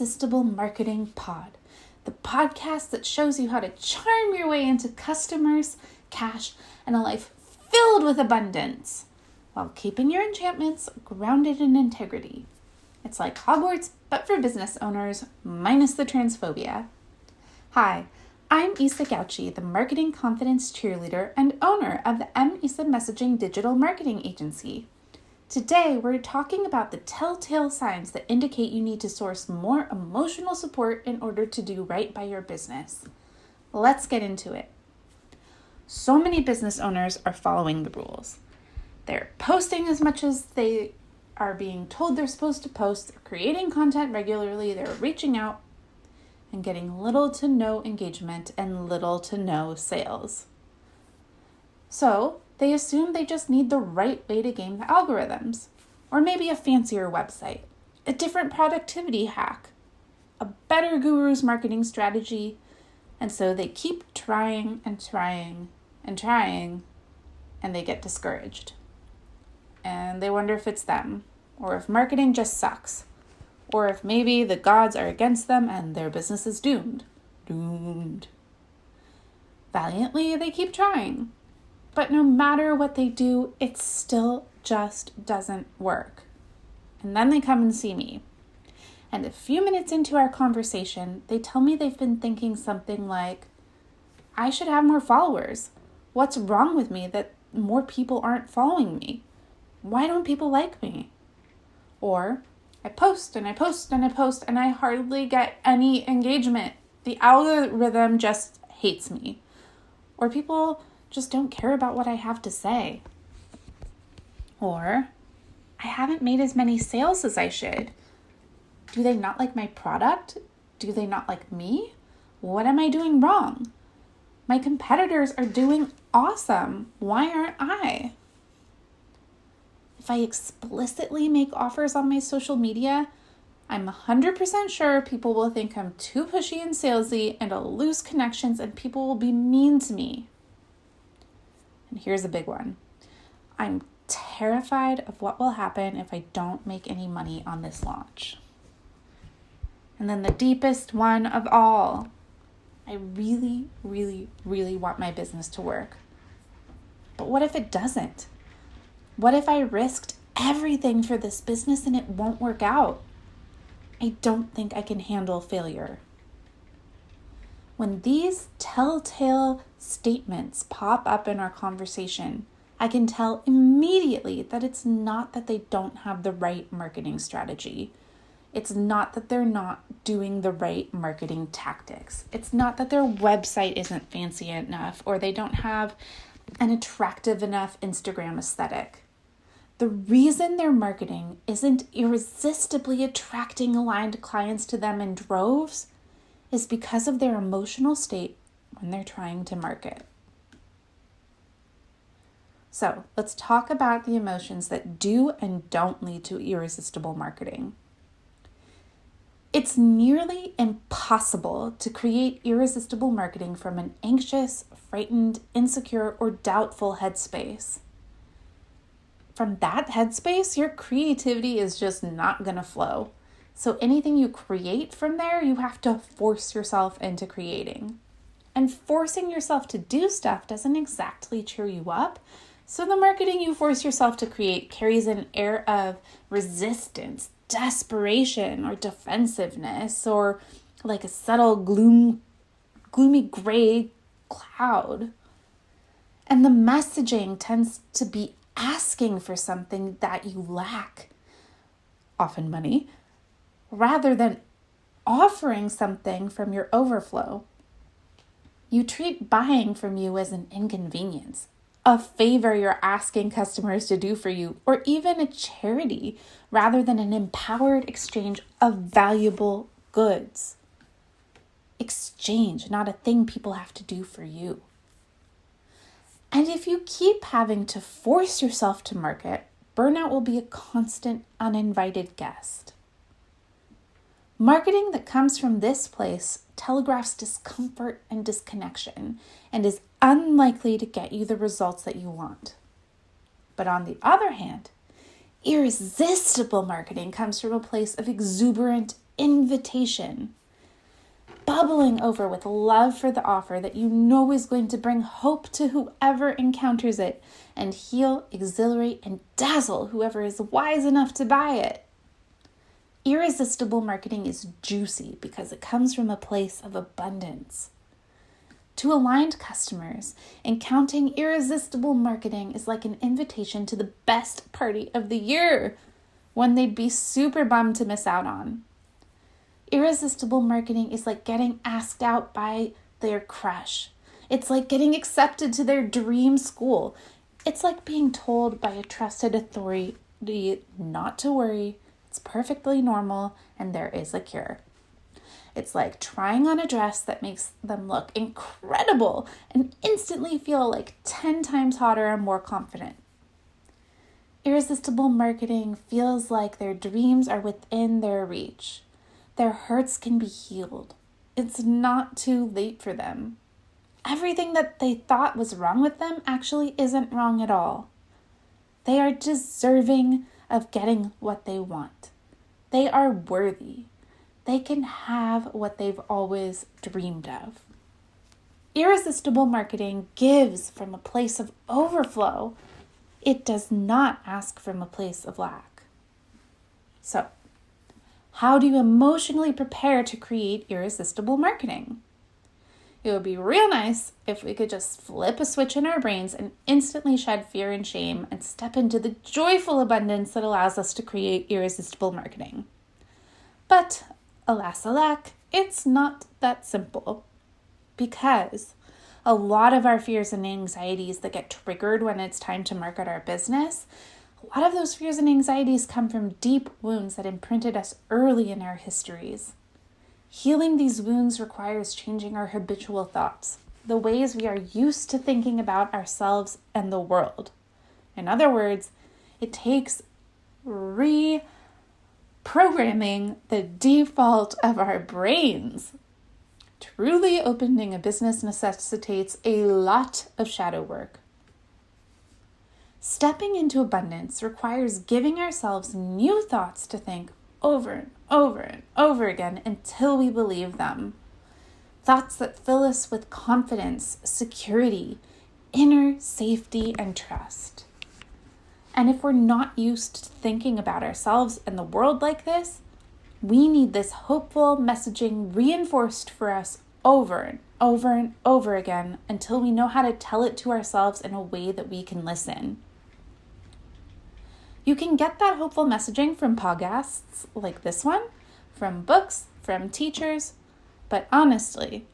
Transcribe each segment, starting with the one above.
Irresistible Marketing Pod, the podcast that shows you how to charm your way into customers, cash, and a life filled with abundance, while keeping your enchantments grounded in integrity. It's like Hogwarts, but for business owners, minus the transphobia. Hi, I'm Isa Gauchi, the marketing confidence cheerleader and owner of the Isa Messaging Digital Marketing Agency. Today, we're talking about the telltale signs that indicate you need to source more emotional support in order to do right by your business. Let's get into it. So many business owners are following the rules. They're posting as much as they are being told they're supposed to post. They're creating content regularly. They're reaching out and getting little to no engagement and little to no sales. So they assume they just need the right way to game the algorithms, or maybe a fancier website, a different productivity hack, a better guru's marketing strategy, and so they keep trying and trying and trying, and they get discouraged. And they wonder if it's them, or if marketing just sucks, or if maybe the gods are against them and their business is doomed. Valiantly, they keep trying. But no matter what they do, it still just doesn't work. And then they come and see me. And a few minutes into our conversation, they tell me they've been thinking something like, I should have more followers. What's wrong with me that more people aren't following me? Why don't people like me? Or, I post and I post and I post and I hardly get any engagement. The algorithm just hates me. Or people just don't care about what I have to say. Or, I haven't made as many sales as I should. Do they not like my product? Do they not like me? What am I doing wrong? My competitors are doing awesome. Why aren't I? If I explicitly make offers on my social media, I'm 100% sure people will think I'm too pushy and salesy and I'll lose connections and people will be mean to me. And here's a big one. I'm terrified of what will happen if I don't make any money on this launch. And then the deepest one of all, I really, really, really want my business to work. But what if it doesn't? What if I risked everything for this business and it won't work out? I don't think I can handle failure. When these telltale statements pop up in our conversation, I can tell immediately that it's not that they don't have the right marketing strategy. It's not that they're not doing the right marketing tactics. It's not that their website isn't fancy enough or they don't have an attractive enough Instagram aesthetic. The reason their marketing isn't irresistibly attracting aligned clients to them in droves is because of their emotional state when they're trying to market. So let's talk about the emotions that do and don't lead to irresistible marketing. It's nearly impossible to create irresistible marketing from an anxious, frightened, insecure, or doubtful headspace. From that headspace, your creativity is just not going to flow. So anything you create from there, you have to force yourself into creating. And forcing yourself to do stuff doesn't exactly cheer you up. So the marketing you force yourself to create carries an air of resistance, desperation, or defensiveness, or like a subtle gloomy gray cloud. And the messaging tends to be asking for something that you lack, often money, rather than offering something from your overflow. You treat buying from you as an inconvenience, a favor you're asking customers to do for you, or even a charity, rather than an empowered exchange of valuable goods. Exchange, not a thing people have to do for you. And if you keep having to force yourself to market, burnout will be a constant, uninvited guest. Marketing that comes from this place telegraphs discomfort and disconnection and is unlikely to get you the results that you want. But on the other hand, irresistible marketing comes from a place of exuberant invitation, bubbling over with love for the offer that you know is going to bring hope to whoever encounters it and heal, exhilarate, and dazzle whoever is wise enough to buy it. Irresistible marketing is juicy because it comes from a place of abundance. To aligned customers, encountering irresistible marketing is like an invitation to the best party of the year, one they'd be super bummed to miss out on. Irresistible marketing is like getting asked out by their crush. It's like getting accepted to their dream school. It's like being told by a trusted authority not to worry, it's perfectly normal, and there is a cure. It's like trying on a dress that makes them look incredible and instantly feel like 10 times hotter and more confident. Irresistible marketing feels like their dreams are within their reach. Their hurts can be healed. It's not too late for them. Everything that they thought was wrong with them actually isn't wrong at all. They are deserving of getting what they want. They are worthy. They can have what they've always dreamed of. Irresistible marketing gives from a place of overflow. It does not ask from a place of lack. So, how do you emotionally prepare to create irresistible marketing? It would be real nice if we could just flip a switch in our brains and instantly shed fear and shame and step into the joyful abundance that allows us to create irresistible marketing. But alas, alack, it's not that simple, because a lot of our fears and anxieties that get triggered when it's time to market our business, a lot of those fears and anxieties come from deep wounds that imprinted us early in our histories. Healing these wounds requires changing our habitual thoughts, the ways we are used to thinking about ourselves and the world. In other words, it takes reprogramming the default of our brains. Truly opening a business necessitates a lot of shadow work. Stepping into abundance requires giving ourselves new thoughts to think over and over and over again until we believe them. Thoughts that fill us with confidence, security, inner safety, and trust. And if we're not used to thinking about ourselves and the world like this, we need this hopeful messaging reinforced for us over and over and over again until we know how to tell it to ourselves in a way that we can listen. You can get that hopeful messaging from podcasts like this one, from books, from teachers, but honestly,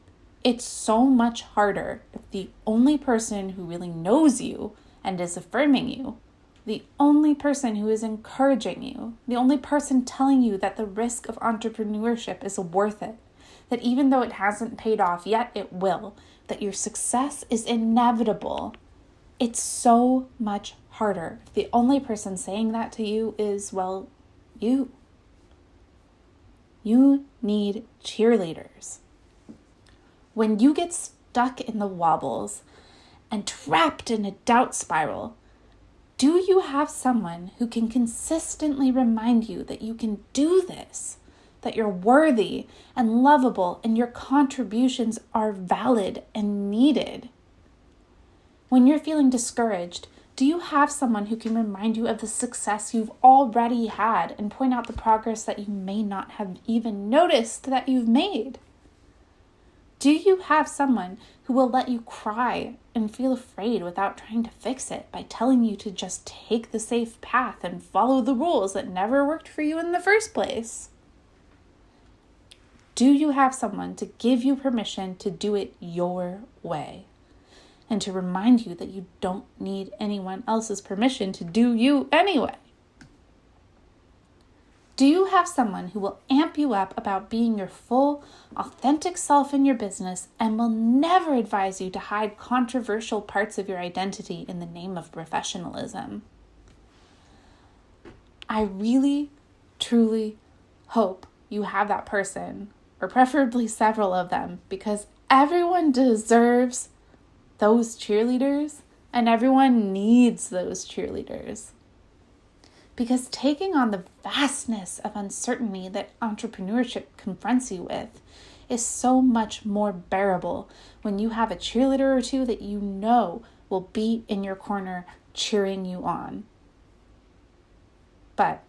it's so much harder if the only person who really knows you and is affirming you, the only person who is encouraging you, the only person telling you that the risk of entrepreneurship is worth it, that even though it hasn't paid off yet, it will, that your success is inevitable. It's so much harder if the only person saying that to you is, well, you. You need cheerleaders. When you get stuck in the wobbles and trapped in a doubt spiral, do you have someone who can consistently remind you that you can do this, that you're worthy and lovable and your contributions are valid and needed? When you're feeling discouraged, do you have someone who can remind you of the success you've already had and point out the progress that you may not have even noticed that you've made? Do you have someone who will let you cry and feel afraid without trying to fix it by telling you to just take the safe path and follow the rules that never worked for you in the first place? Do you have someone to give you permission to do it your way and to remind you that you don't need anyone else's permission to do you anyway? Do you have someone who will amp you up about being your full, authentic self in your business and will never advise you to hide controversial parts of your identity in the name of professionalism? I really, truly hope you have that person, or preferably several of them, because everyone deserves those cheerleaders and everyone needs those cheerleaders. Because taking on the vastness of uncertainty that entrepreneurship confronts you with is so much more bearable when you have a cheerleader or two that you know will be in your corner cheering you on. But,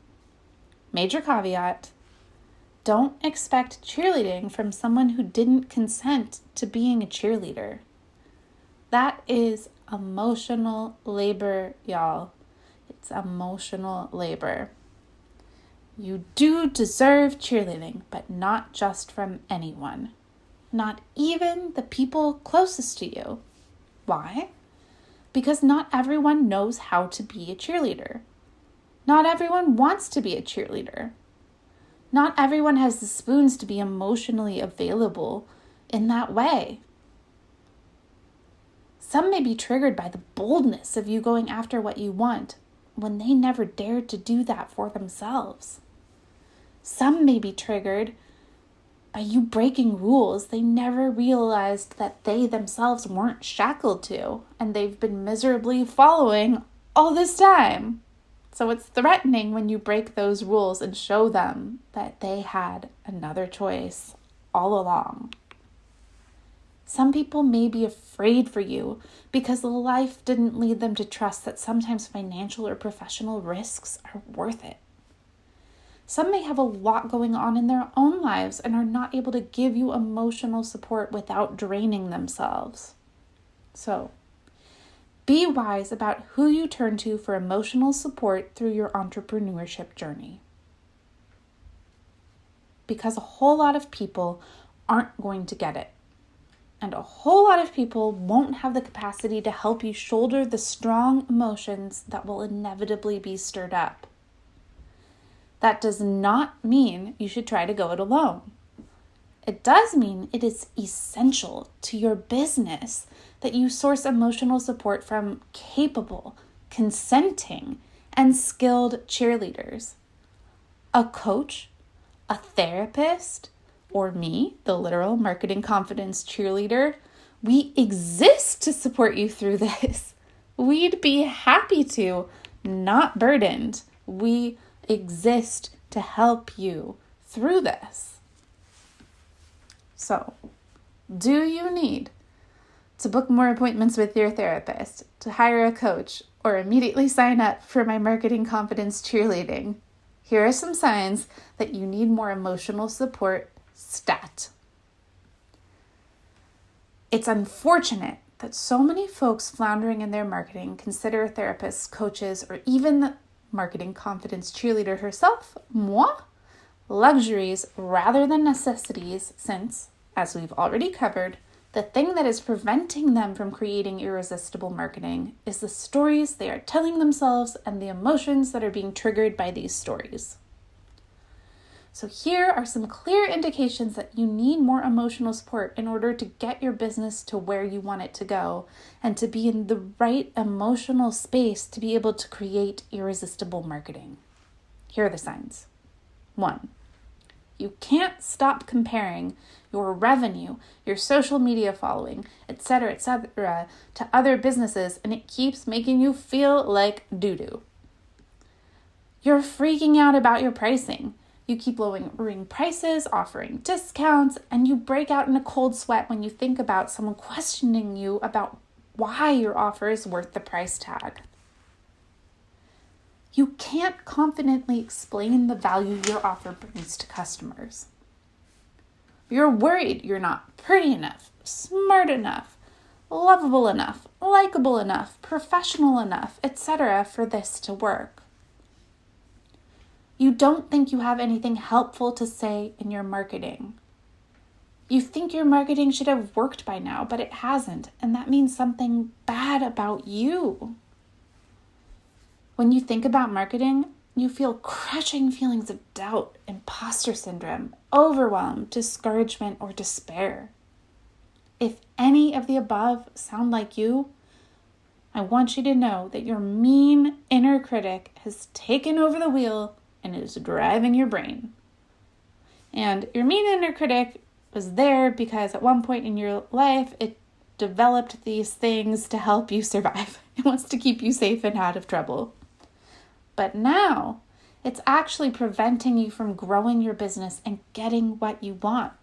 major caveat, don't expect cheerleading from someone who didn't consent to being a cheerleader. That is emotional labor, y'all. It's emotional labor. You do deserve cheerleading, but not just from anyone. Not even the people closest to you. Why? Because not everyone knows how to be a cheerleader. Not everyone wants to be a cheerleader. Not everyone has the spoons to be emotionally available in that way. Some may be triggered by the boldness of you going after what you want when they never dared to do that for themselves. Some may be triggered by you breaking rules they never realized that they themselves weren't shackled to, and they've been miserably following all this time. So it's threatening when you break those rules and show them that they had another choice all along. Some people may be afraid for you because life didn't lead them to trust that sometimes financial or professional risks are worth it. Some may have a lot going on in their own lives and are not able to give you emotional support without draining themselves. So, be wise about who you turn to for emotional support through your entrepreneurship journey. Because a whole lot of people aren't going to get it. And a whole lot of people won't have the capacity to help you shoulder the strong emotions that will inevitably be stirred up. That does not mean you should try to go it alone. It does mean it is essential to your business that you source emotional support from capable, consenting, and skilled cheerleaders. A coach, a therapist, or me, the literal marketing confidence cheerleader, we exist to support you through this. We'd be happy to, not burdened. We exist to help you through this. So, do you need to book more appointments with your therapist, to hire a coach, or immediately sign up for my marketing confidence cheerleading? Here are some signs that you need more emotional support. Stat. It's unfortunate that so many folks floundering in their marketing consider therapists, coaches, or even the marketing confidence cheerleader herself, moi, luxuries rather than necessities, since, as we've already covered, the thing that is preventing them from creating irresistible marketing is the stories they are telling themselves and the emotions that are being triggered by these stories. So here are some clear indications that you need more emotional support in order to get your business to where you want it to go and to be in the right emotional space to be able to create irresistible marketing. Here are the signs. 1, you can't stop comparing your revenue, your social media following, etc., to other businesses, and it keeps making you feel like doo-doo. You're freaking out about your pricing. You keep lowering prices, offering discounts, and you break out in a cold sweat when you think about someone questioning you about why your offer is worth the price tag. You can't confidently explain the value your offer brings to customers. You're worried you're not pretty enough, smart enough, lovable enough, likable enough, professional enough, etc. for this to work. You don't think you have anything helpful to say in your marketing. You think your marketing should have worked by now, but it hasn't, and that means something bad about you. When you think about marketing, you feel crushing feelings of doubt, imposter syndrome, overwhelm, discouragement, or despair. If any of the above sound like you, I want you to know that your mean inner critic has taken over the wheel and is driving your brain. And your mean inner critic was there because at one point in your life, it developed these things to help you survive. It wants to keep you safe and out of trouble. But now it's actually preventing you from growing your business and getting what you want.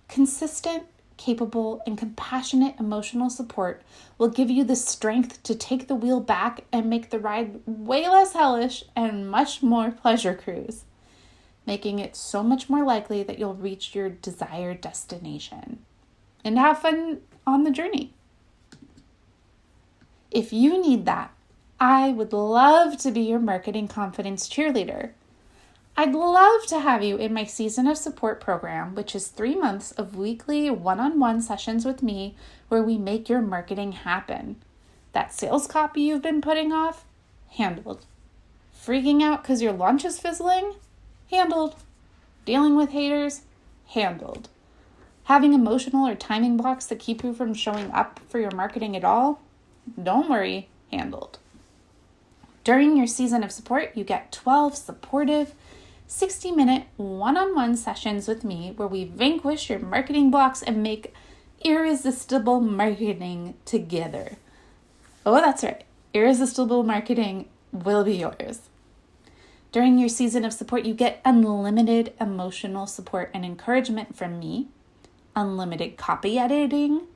Consistent, capable, and compassionate emotional support will give you the strength to take the wheel back and make the ride way less hellish and much more pleasure cruise, making it so much more likely that you'll reach your desired destination and have fun on the journey. If you need that, I would love to be your marketing confidence cheerleader. I'd love to have you in my Season of Support program, which is 3 months of weekly one-on-one sessions with me where we make your marketing happen. That sales copy you've been putting off? Handled. Freaking out because your launch is fizzling? Handled. Dealing with haters? Handled. Having emotional or timing blocks that keep you from showing up for your marketing at all? Don't worry, handled. During your Season of Support, you get 12 supportive, 60-minute one-on-one sessions with me where we vanquish your marketing blocks and make irresistible marketing together. Oh, that's right. Irresistible marketing will be yours. During your Season of Support, you get unlimited emotional support and encouragement from me, unlimited copy editing,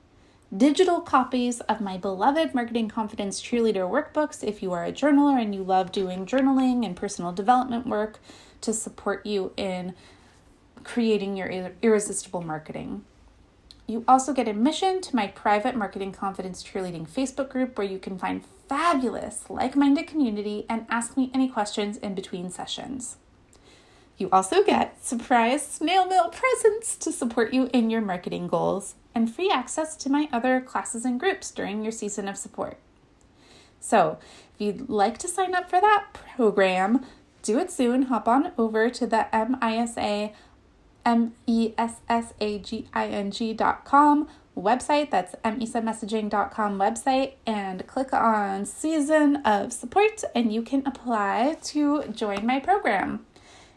digital copies of my beloved Marketing Confidence Cheerleader workbooks if you are a journaler and you love doing journaling and personal development work to support you in creating your irresistible marketing. You also get admission to my private Marketing Confidence Cheerleading Facebook group where you can find fabulous, like-minded community and ask me any questions in between sessions. You also get surprise snail mail presents to support you in your marketing goals and free access to my other classes and groups during your Season of Support. So if you'd like to sign up for that program, do it soon. Hop on over to the messaging.com website. That's messaging.com website and click on Season of Support and you can apply to join my program.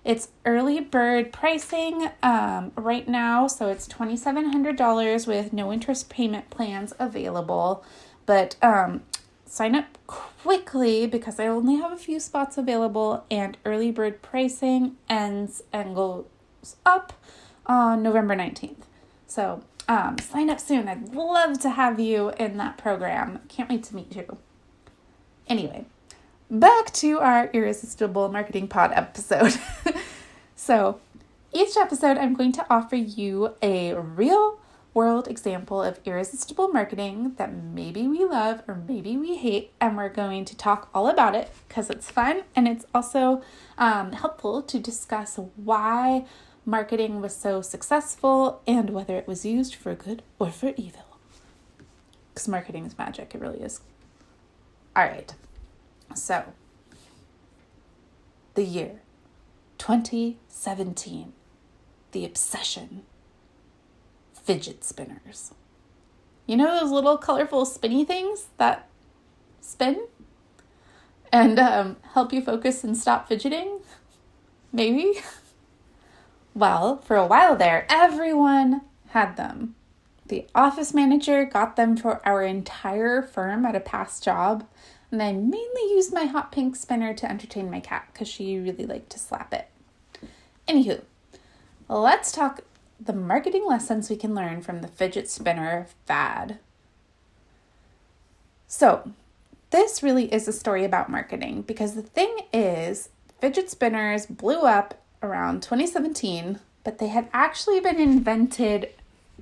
It's early bird pricing right now, so it's $2,700 with no interest payment plans available. But sign up quickly because I only have a few spots available, and early bird pricing ends and goes up on November 19th. So sign up soon. I'd love to have you in that program. Can't wait to meet you. Anyway, back to our Irresistible Marketing Pod episode. So each episode, I'm going to offer you a real world example of irresistible marketing that maybe we love or maybe we hate, and we're going to talk all about it because it's fun and it's also helpful to discuss why marketing was so successful and whether it was used for good or for evil. Because marketing is magic, it really is. All right. So, the year 2017, the obsession, fidget spinners. You know those little colorful spinny things that spin and help you focus and stop fidgeting? Maybe? Well, for a while there, everyone had them. The office manager got them for our entire firm at a past job. And I mainly used my hot pink spinner to entertain my cat because she really liked to slap it. Anywho, let's talk the marketing lessons we can learn from the fidget spinner fad. So, this really is a story about marketing because the thing is, fidget spinners blew up around 2017, but they had actually been invented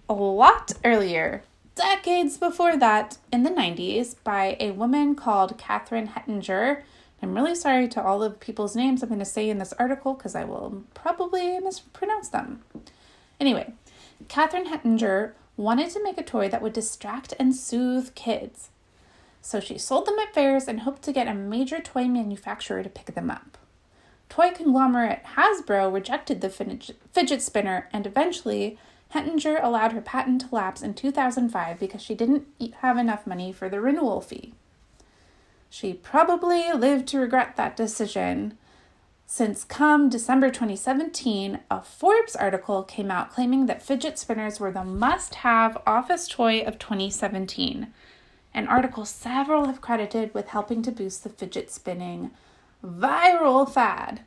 a lot earlier. Decades before that, in the 90s, by a woman called Catherine Hettinger. I'm really sorry to all of people's names I'm going to say in this article because I will probably mispronounce them. Anyway, Catherine Hettinger wanted to make a toy that would distract and soothe kids. So she sold them at fairs and hoped to get a major toy manufacturer to pick them up. Toy conglomerate Hasbro rejected the fidget spinner, and eventually Hettinger allowed her patent to lapse in 2005 because she didn't have enough money for the renewal fee. She probably lived to regret that decision, since come December 2017, a Forbes article came out claiming that fidget spinners were the must-have office toy of 2017, an article several have credited with helping to boost the fidget spinning viral fad.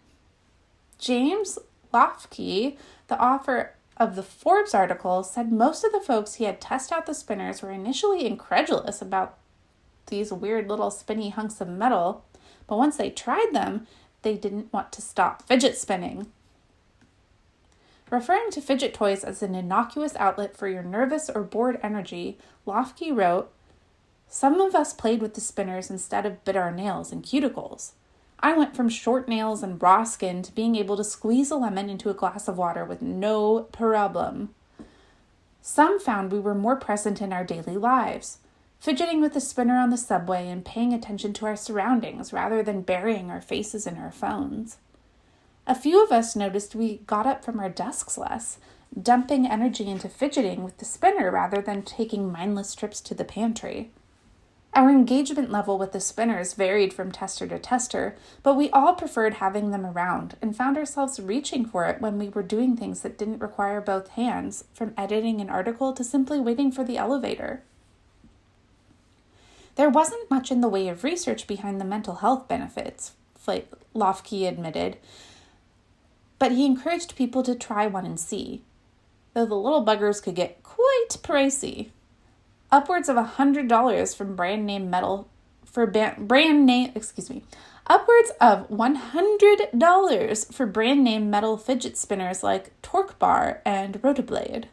James Lofke, the author of the Forbes article, said most of the folks he had tested out the spinners were initially incredulous about these weird little spinny hunks of metal, but once they tried them, they didn't want to stop fidget spinning. Referring to fidget toys as an innocuous outlet for your nervous or bored energy, Lofke wrote, "Some of us played with the spinners instead of bit our nails and cuticles. I went from short nails and raw skin to being able to squeeze a lemon into a glass of water with no problem. Some found we were more present in our daily lives, fidgeting with the spinner on the subway and paying attention to our surroundings rather than burying our faces in our phones. A few of us noticed we got up from our desks less, dumping energy into fidgeting with the spinner rather than taking mindless trips to the pantry. Our engagement level with the spinners varied from tester to tester, but we all preferred having them around and found ourselves reaching for it when we were doing things that didn't require both hands, from editing an article to simply waiting for the elevator." There wasn't much in the way of research behind the mental health benefits, Lofke admitted, but he encouraged people to try one and see, though the little buggers could get quite pricey. Upwards of $100 from Upwards of $100 for brand name metal fidget spinners like Torque Bar and Rotoblade.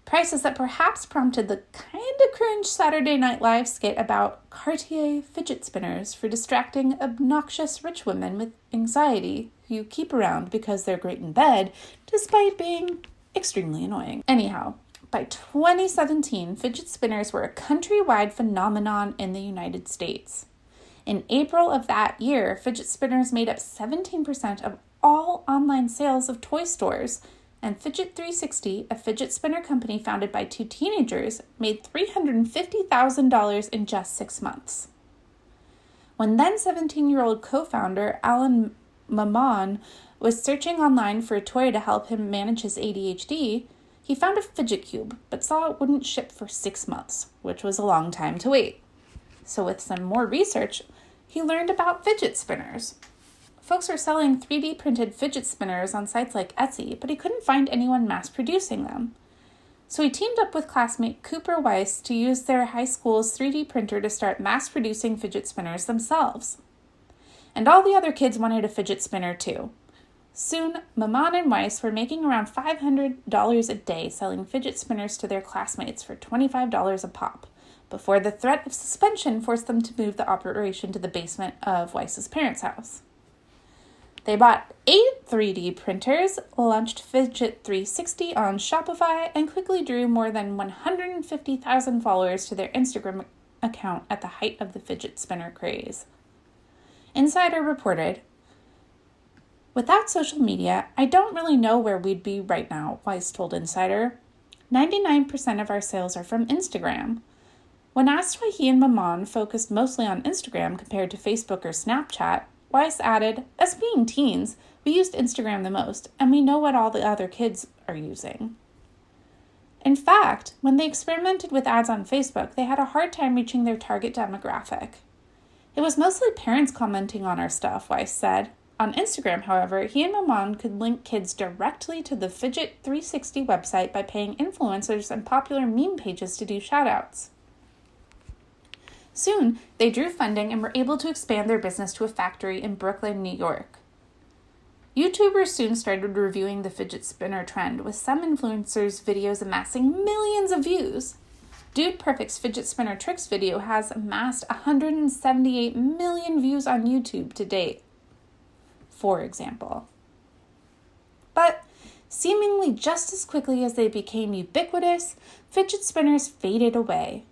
Prices that perhaps prompted the kinda cringe Saturday Night Live skit about Cartier fidget spinners for distracting obnoxious rich women with anxiety who you keep around because they're great in bed, despite being extremely annoying. Anyhow, by 2017, fidget spinners were a countrywide phenomenon in the United States. In April of that year, fidget spinners made up 17% of all online sales of toy stores, and Fidget 360, a fidget spinner company founded by two teenagers, made $350,000 in just 6 months. When then 17-year-old co-founder Alan Mamon was searching online for a toy to help him manage his ADHD, he found a fidget cube, but saw it wouldn't ship for 6 months, which was a long time to wait. So with some more research, he learned about fidget spinners. Folks were selling 3D printed fidget spinners on sites like Etsy, but he couldn't find anyone mass producing them. So he teamed up with classmate Cooper Weiss to use their high school's 3D printer to start mass producing fidget spinners themselves. And all the other kids wanted a fidget spinner too. Soon, Maman and Weiss were making around $500 a day selling fidget spinners to their classmates for $25 a pop, before the threat of suspension forced them to move the operation to the basement of Weiss's parents' house. They bought 8 3D printers, launched Fidget 360 on Shopify, and quickly drew more than 150,000 followers to their Instagram account at the height of the fidget spinner craze. Insider reported, "Without social media, I don't really know where we'd be right now," Weiss told Insider. 99% of our sales are from Instagram. When asked why he and Maman focused mostly on Instagram compared to Facebook or Snapchat, Weiss added, "As being teens, we used Instagram the most, and we know what all the other kids are using." In fact, when they experimented with ads on Facebook, they had a hard time reaching their target demographic. "It was mostly parents commenting on our stuff," Weiss said. On Instagram, however, he and Maman could link kids directly to the Fidget 360 website by paying influencers and popular meme pages to do shoutouts. Soon, they drew funding and were able to expand their business to a factory in Brooklyn, New York. YouTubers soon started reviewing the fidget spinner trend, with some influencers' videos amassing millions of views. Dude Perfect's fidget spinner tricks video has amassed 178 million views on YouTube to date, for example. But seemingly just as quickly as they became ubiquitous, fidget spinners faded away.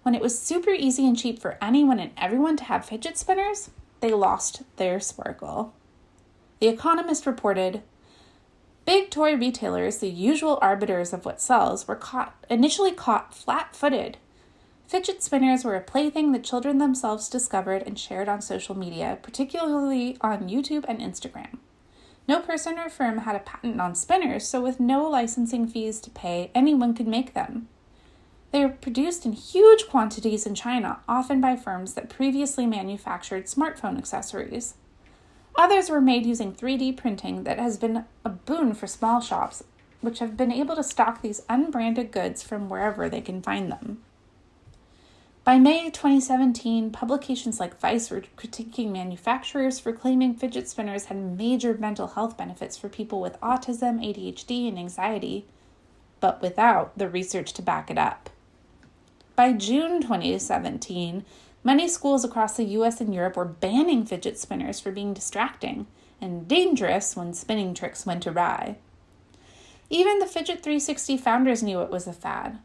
When it was super easy and cheap for anyone and everyone to have fidget spinners, they lost their sparkle. The Economist reported, "Big toy retailers, the usual arbiters of what sells, were initially caught flat-footed. Fidget spinners were a plaything the children themselves discovered and shared on social media, particularly on YouTube and Instagram. No person or firm had a patent on spinners, so with no licensing fees to pay, anyone could make them. They are produced in huge quantities in China, often by firms that previously manufactured smartphone accessories. Others were made using 3D printing that has been a boon for small shops, which have been able to stock these unbranded goods from wherever they can find them. By May 2017, publications like Vice were critiquing manufacturers for claiming fidget spinners had major mental health benefits for people with autism, ADHD, and anxiety, but without the research to back it up. By June 2017, many schools across the US and Europe were banning fidget spinners for being distracting and dangerous when spinning tricks went awry. Even the Fidget 360 founders knew it was a fad.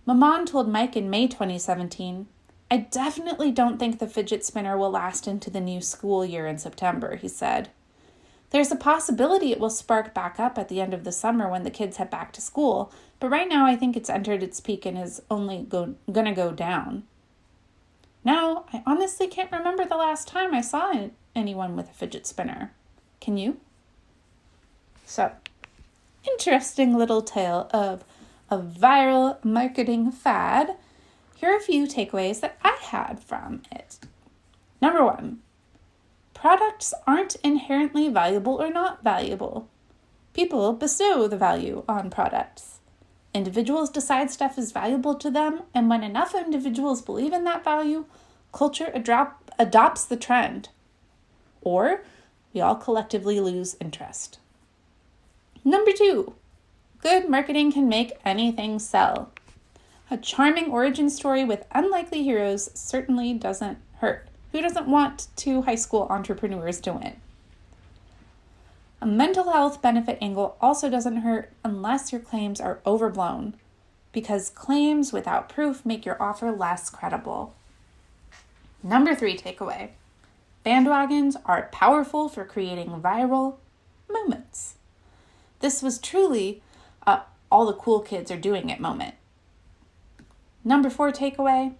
Maman told Mike in May 2017, "I definitely don't think the fidget spinner will last into the new school year in September," he said. "There's a possibility it will spark back up at the end of the summer when the kids head back to school, but right now I think it's entered its peak and is only gonna go down." Now, I honestly can't remember the last time I saw anyone with a fidget spinner. Can you? So, interesting little tale of a viral marketing fad. Here are a few takeaways that I had from it. Number 1, products aren't inherently valuable or not valuable. People bestow the value on products. Individuals decide stuff is valuable to them, and when enough individuals believe in that value, culture adopts the trend. Or we all collectively lose interest. Number 2, good marketing can make anything sell. A charming origin story with unlikely heroes certainly doesn't hurt. Who doesn't want 2 high school entrepreneurs to win? A mental health benefit angle also doesn't hurt unless your claims are overblown, because claims without proof make your offer less credible. Number 3 takeaway. Bandwagons are powerful for creating viral moments. This was truly all the cool kids are doing it moment. Number 4 takeaway.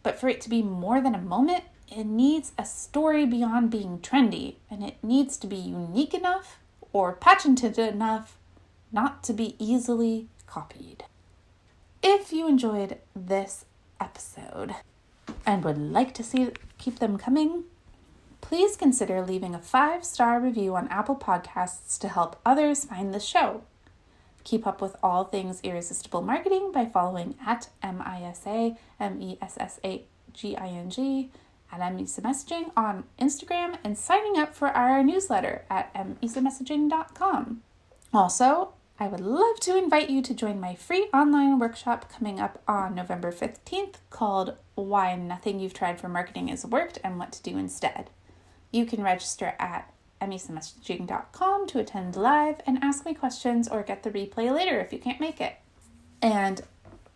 But for it to be more than a moment, it needs a story beyond being trendy, and it needs to be unique enough or patented enough not to be easily copied. If you enjoyed this episode and would like to keep them coming, please consider leaving a 5-star review on Apple Podcasts to help others find the show. Keep up with all things Irresistible Marketing by following at MISAMESSAGING at MISAMessaging on Instagram and signing up for our newsletter at misamessaging.com. Also, I would love to invite you to join my free online workshop coming up on November 15th called Why Nothing You've Tried for Marketing Has Worked and What to Do Instead. You can register at misamessaging.com to attend live and ask me questions or get the replay later if you can't make it. And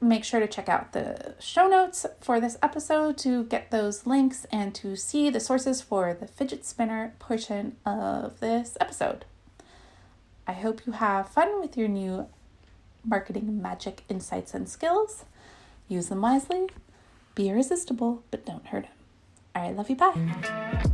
make sure to check out the show notes for this episode to get those links and to see the sources for the fidget spinner portion of this episode. I hope you have fun with your new marketing magic insights and skills. Use them wisely. Be irresistible, but don't hurt them. All right, love you. Bye.